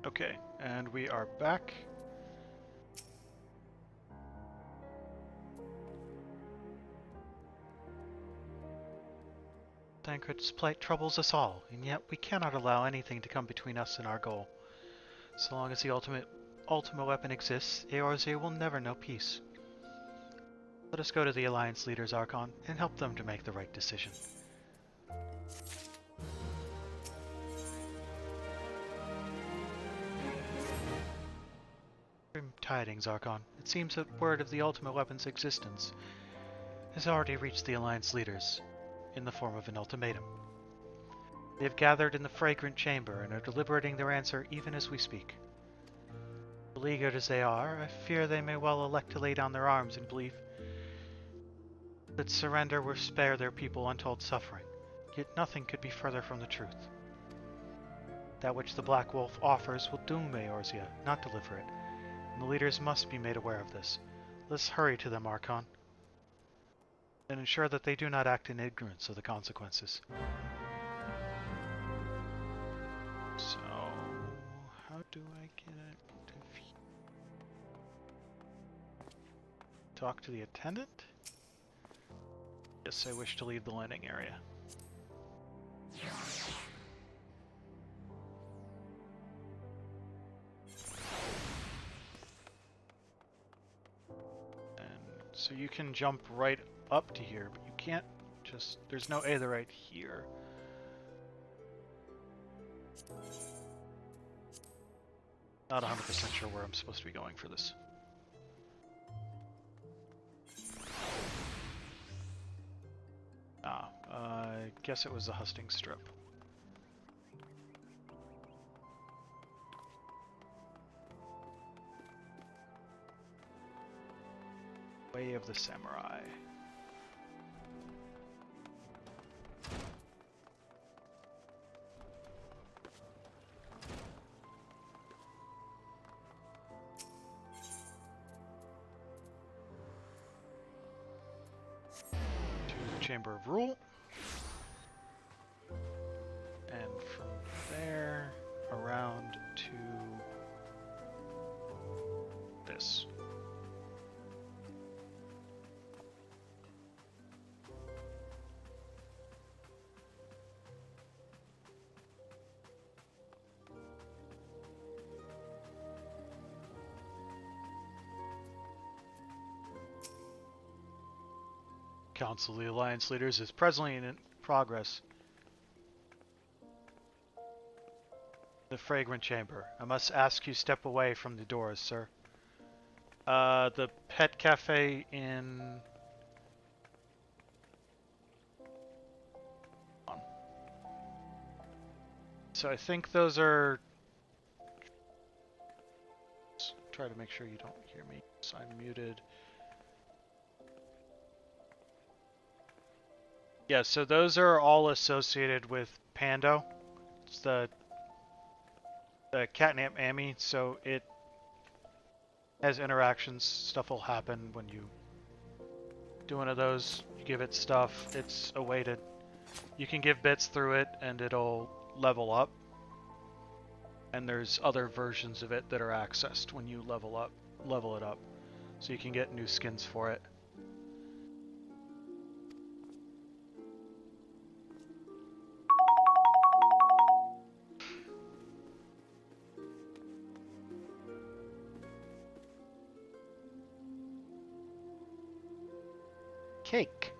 Okay, and we are back. Tancred's plight troubles us all, and yet we cannot allow anything to come between us and our goal. So long as the ultimate weapon exists, Eorzea will never know peace. Let us go to the Alliance leaders, Archon, and help them to make the right decision. Grim tidings, Archon. It seems that word of the ultimate weapon's existence has already reached the Alliance leaders in the form of an ultimatum. They have gathered in the fragrant chamber and are deliberating their answer even as we speak. Beleaguered as they are, I fear they may well elect to lay down their arms in belief that surrender will spare their people untold suffering, yet nothing could be further from the truth. That which the Black Wolf offers will doom Eorzea, not deliver it, and the leaders must be made aware of this. Let's hurry to them, Archon, and ensure that they do not act in ignorance of the consequences. So, how do I get it to talk to the attendant? Yes, I wish to leave the landing area. And so you can jump right up to here, but you can't just... There's no aetherite here. Not 100% sure where I'm supposed to be going for this. I guess it was the hustings strip. Way of the Samurai. To the Chamber of Rule. And from there, around to this. Council of the Alliance Leaders is presently in progress. The Fragrant Chamber. I must ask you step away from the doors, sir. The Pet Cafe in... So I think those are... Let's try to make sure you don't hear me, so I'm muted. Yeah, so those are all associated with Pando. It's the catnap Amy, so it has interactions. Stuff will happen when you do one of those. You give it stuff. It's a way to... You can give bits through it, and it'll level up. And there's other versions of it that are accessed when you level it up. So you can get new skins for it. Cake.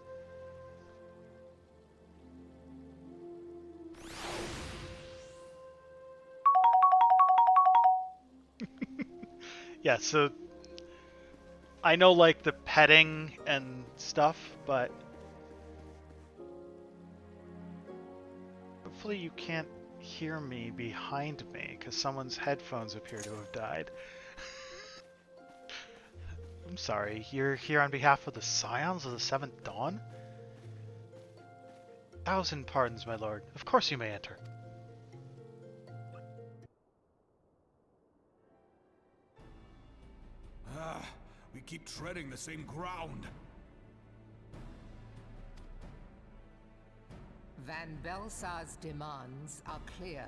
Yeah, so I know like the petting and stuff, but hopefully you can't hear me behind me because someone's headphones appear to have died. I'm sorry, you're here on behalf of the Scions of the Seventh Dawn? 1,000 pardons, my lord. Of course you may enter. We keep treading the same ground. Van Belsar's demands are clear.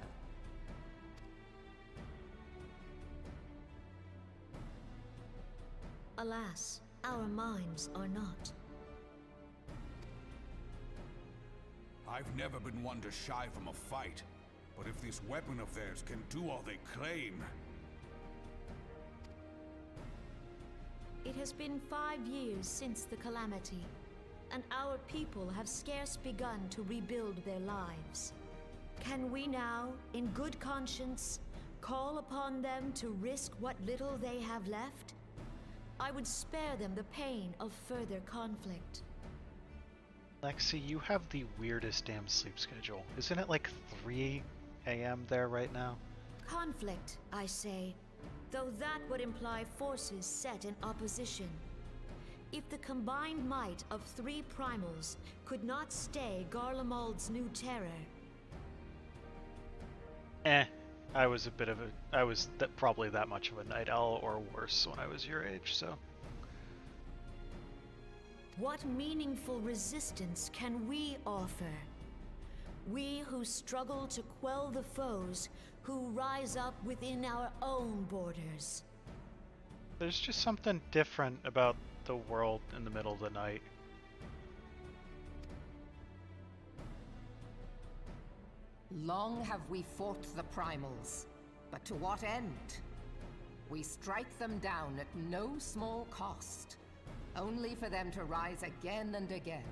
Alas, our minds are not. I've never been one to shy from a fight, but if this weapon of theirs can do all they claim... It has been 5 years since the calamity, and our people have scarce begun to rebuild their lives. Can we now, in good conscience, call upon them to risk what little they have left? I would spare them the pain of further conflict. Lexi, you have the weirdest damn sleep schedule. Isn't it like 3 a.m. there right now? Conflict, I say, though that would imply forces set in opposition. If the combined might of 3 primals could not stay Garlemald's new terror... I was a bit of a... I was probably that much of a night owl or worse when I was your age, so... What meaningful resistance can we offer? We who struggle to quell the foes who rise up within our own borders. There's just something different about the world in the middle of the night. Long have we fought the primals, but to what end? We strike them down at no small cost, only for them to rise again and again.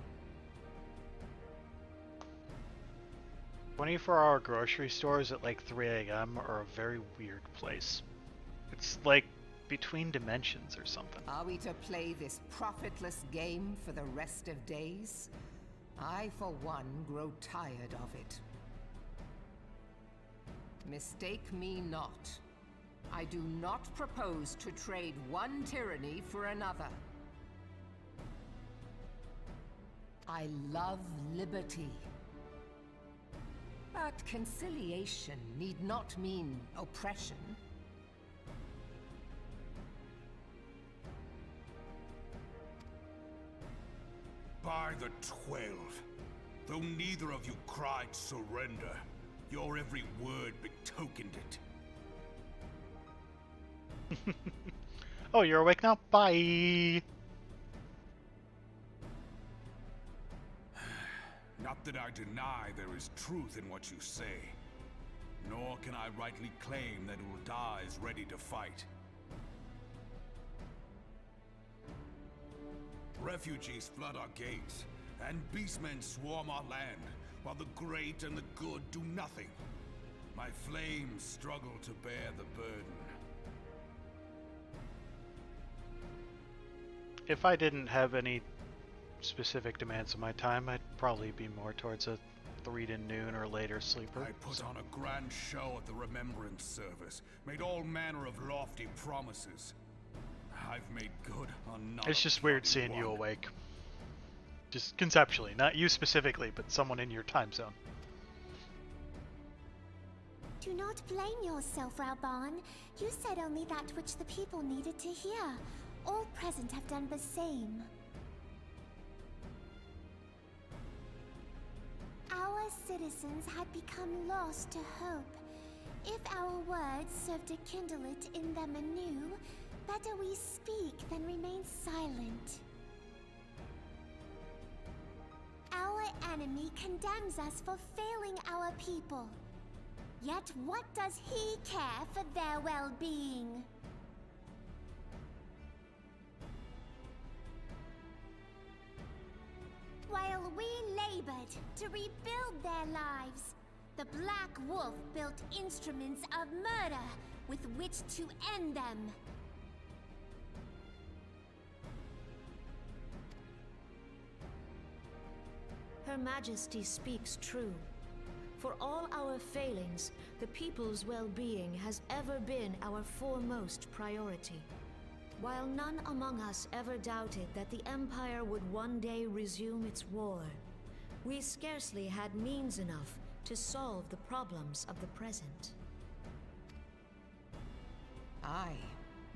24-hour grocery stores at like 3 a.m. are a very weird place. It's like between dimensions or something. Are we to play this profitless game for the rest of days? I, for one, grow tired of it. Mistake me not. I do not propose to trade one tyranny for another. I love liberty. But conciliation need not mean oppression. By the 12, though neither of you cried surrender, your every word betokened it. Oh, you're awake now? Bye! Not that I deny there is truth in what you say, nor can I rightly claim that Ul'dah is ready to fight. Refugees flood our gates, and beastmen swarm our land, while the great and the good do nothing. My flames struggle to bear the burden. If I didn't have any specific demands of my time, I'd probably be more towards a 3 to noon or later sleeper. I put on a grand show at the Remembrance service, made all manner of lofty promises. I've made good on none. It's just weird seeing you awake. Just conceptually, not you specifically, but someone in your time zone. Do not blame yourself, Raubahn. You said only that which the people needed to hear. All present have done the same. Our citizens had become lost to hope. If our words serve to kindle it in them anew, better we speak than remain silent. Our enemy condemns us for failing our people. Yet what does he care for their well-being? While we labored to rebuild their lives, the Black Wolf built instruments of murder with which to end them. Her Majesty speaks true. For all our failings, the people's well-being has ever been our foremost priority. While none among us ever doubted that the Empire would one day resume its war, we scarcely had means enough to solve the problems of the present. Aye,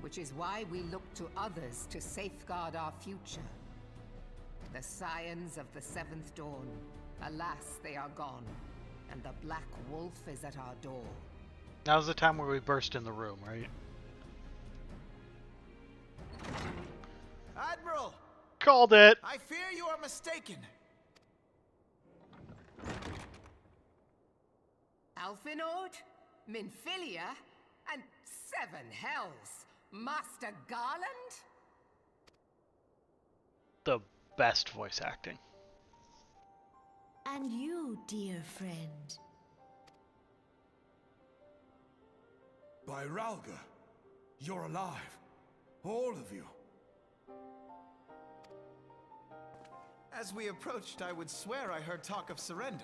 which is why we look to others to safeguard our future. The Scions of the Seventh Dawn. Alas, they are gone, and the Black Wolf is at our door. Now's the time where we burst in the room, right? Called it! I fear you are mistaken. Alphinaud, Minfilia, and Seven Hells. Master Garland? The best voice acting. And you, dear friend. By Ralga, you're alive. All of you. As we approached, I would swear I heard talk of surrender.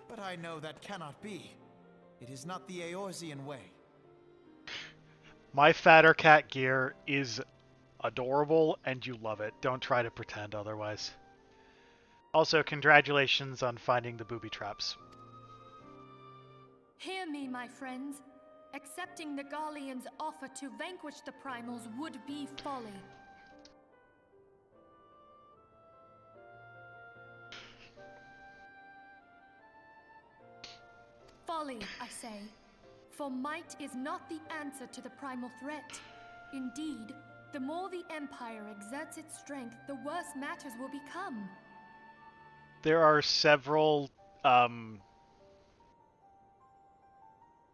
But I know that cannot be. It is not the Eorzean way. My fatter cat gear is adorable, and you love it. Don't try to pretend otherwise. Also, congratulations on finding the booby traps. Hear me, my friends. Accepting the Garleans' offer to vanquish the Primals would be folly. Folly, I say. For might is not the answer to the primal threat. Indeed, the more the Empire exerts its strength, the worse matters will become. There are several,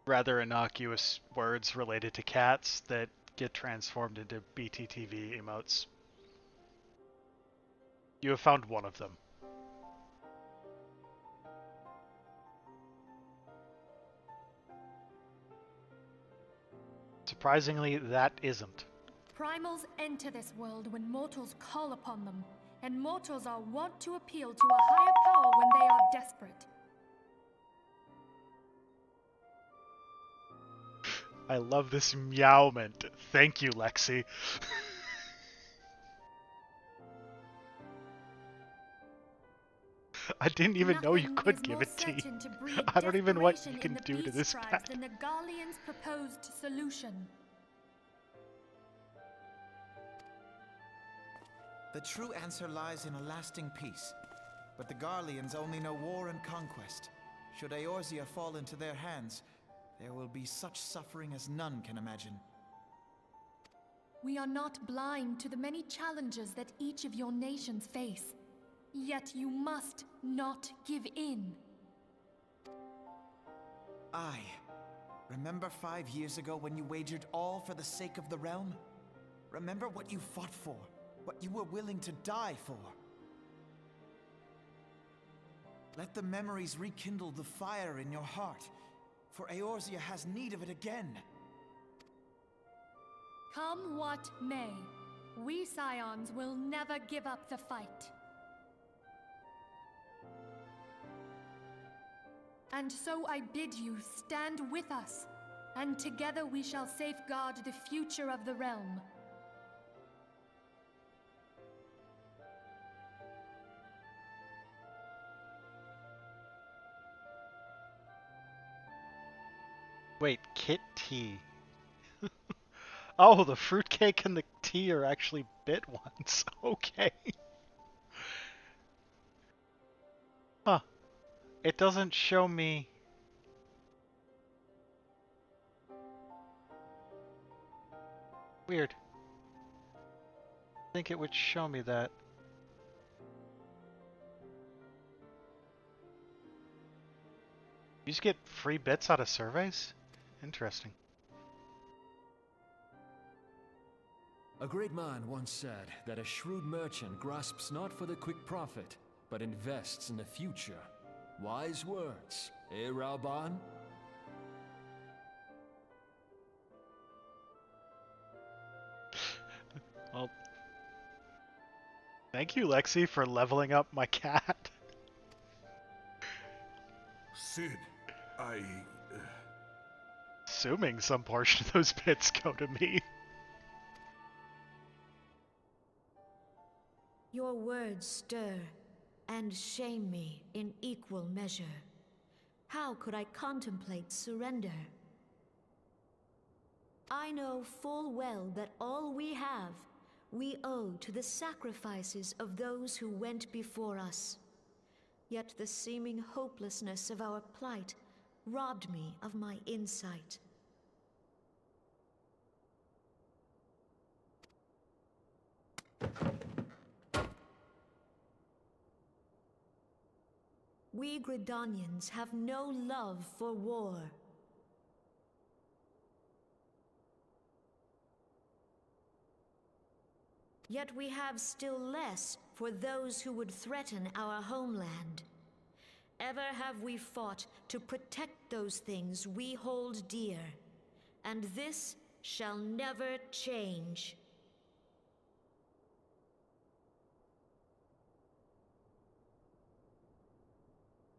rather innocuous words related to cats that get transformed into BTTV emotes. You have found one of them. Surprisingly, that isn't. Primals enter this world when mortals call upon them, and mortals are wont to appeal to a higher power when they are desperate. I love this meowment. Thank you, Lexi. I didn't even know you could give it tea. I don't even know what you can do to this pet. Than the Garleans' proposed solution. The true answer lies in a lasting peace. But the Garleans only know war and conquest. Should Eorzea fall into their hands, there will be such suffering as none can imagine. We are not blind to the many challenges that each of your nations face. Yet you must not give in. Remember 5 years ago when you wagered all for the sake of the realm? Remember what you fought for, what you were willing to die for. Let the memories rekindle the fire in your heart, for Eorzea has need of it again. Come what may, we Scions will never give up the fight. And so I bid you stand with us, and together we shall safeguard the future of the realm. Wait, Kit tea. Oh, the fruitcake and the tea are actually bit ones. Okay. Huh. It doesn't show me... Weird. I think it would show me that. You just get free bits out of surveys? Interesting. A great man once said that a shrewd merchant grasps not for the quick profit, but invests in the future. Wise words, eh, Rauban? Well, thank you, Lexi, for leveling up my cat. Sid, Assuming some portion of those bits go to me. Your words stir and shame me in equal measure. How could I contemplate surrender? I know full well that all we have, we owe to the sacrifices of those who went before us. Yet the seeming hopelessness of our plight robbed me of my insight. We Gridanians have no love for war. Yet we have still less for those who would threaten our homeland. Ever have we fought to protect those things we hold dear, and this shall never change.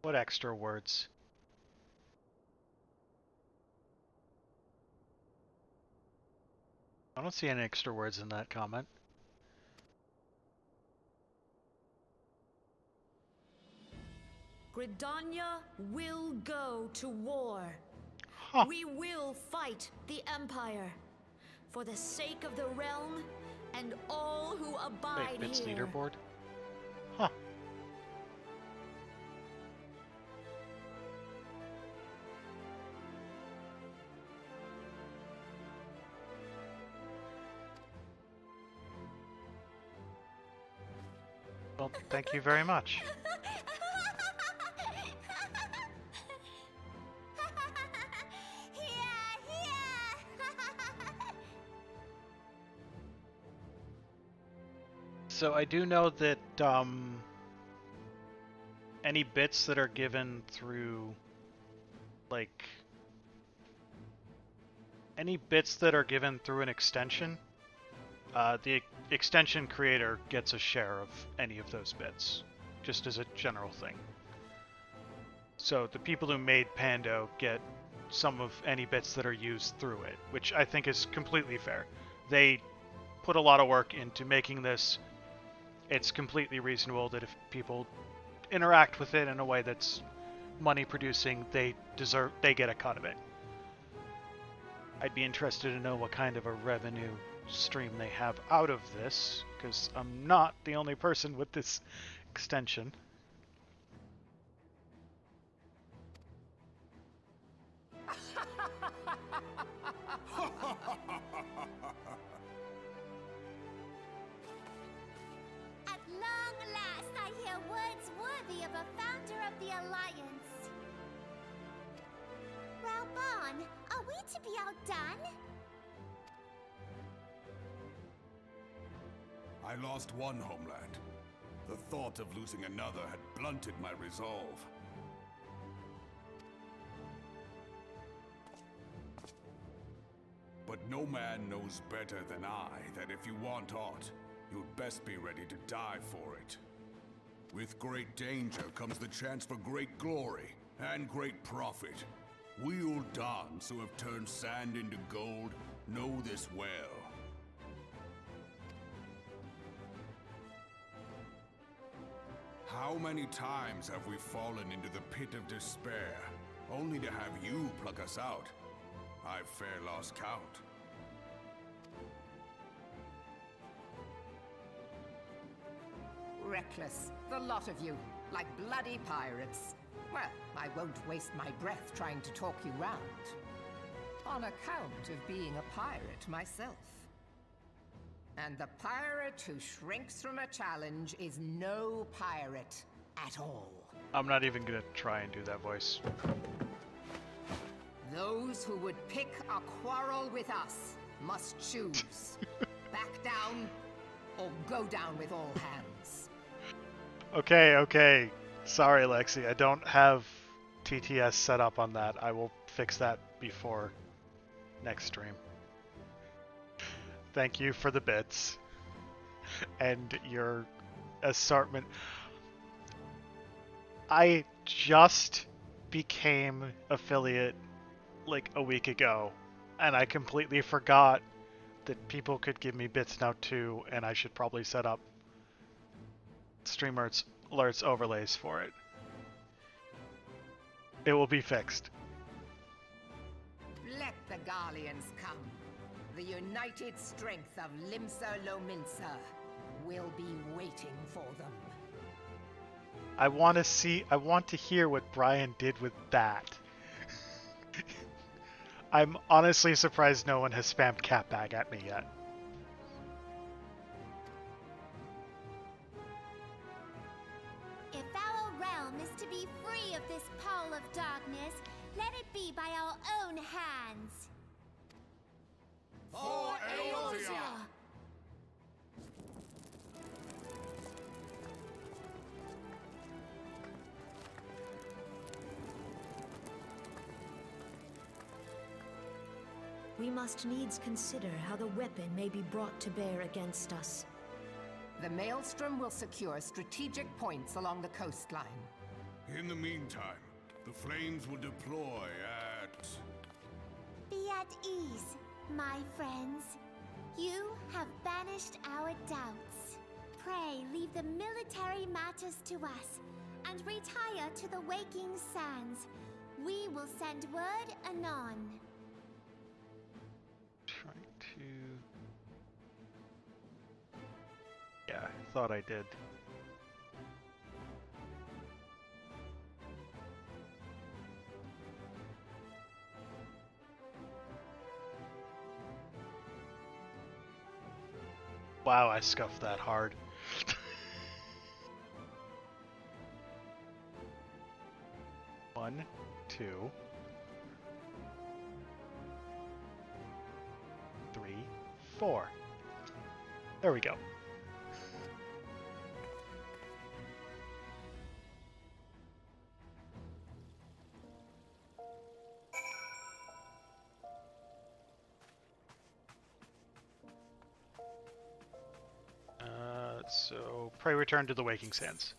What extra words? I don't see any extra words in that comment. Gridania will go to war. Huh. We will fight the Empire for the sake of the realm and all who abide Wait, Bits here. leaderboard? Huh. Well, thank you very much. So I do know that any bits that are given through, like, any bits that are given through an extension, the extension creator gets a share of any of those bits, just as a general thing. So the people who made Pando get some of any bits that are used through it, which I think is completely fair. They put a lot of work into making this. It's completely reasonable that if people interact with it in a way that's money producing, they get a cut of it. I'd be interested to know what kind of a revenue stream they have out of this, because I'm not the only person with this extension. Are we to be outdone? I lost one homeland. The thought of losing another had blunted my resolve. But no man knows better than I that if you want aught, you'd best be ready to die for it. With great danger comes the chance for great glory and great profit. We Uldans who have turned sand into gold know this well. How many times have we fallen into the pit of despair, only to have you pluck us out? I've fair lost count. Reckless, the lot of you, like bloody pirates. Well, I won't waste my breath trying to talk you round. On account of being a pirate myself. And the pirate who shrinks from a challenge is no pirate at all. I'm not even gonna try and do that voice. Those who would pick a quarrel with us must choose. Back down or go down with all hands. Okay. Sorry, Lexi. I don't have TTS set up on that. I will fix that before next stream. Thank you for the bits and your assortment. I just became affiliate like a week ago, and I completely forgot that people could give me bits now too, and I should probably set up stream alerts overlays for it. It will be fixed. Let the Garleans come. The united strength of Limsa Lominsa will be waiting for them. I want to hear what Brian did with that. I'm honestly surprised no one has spammed catbag at me yet. If our realm is to be free of darkness, let it be by our own hands. For Eorzea! We must needs consider how the weapon may be brought to bear against us. The Maelstrom will secure strategic points along the coastline. In the meantime, the flames will deploy at... Be at ease, my friends. You have banished our doubts. Pray leave the military matters to us, and retire to the waking sands. We will send word anon. Trying to... Yeah, I thought I did. Wow, I scuffed that hard. One, two, three, four. There we go. So, pray return to the Waking Sands.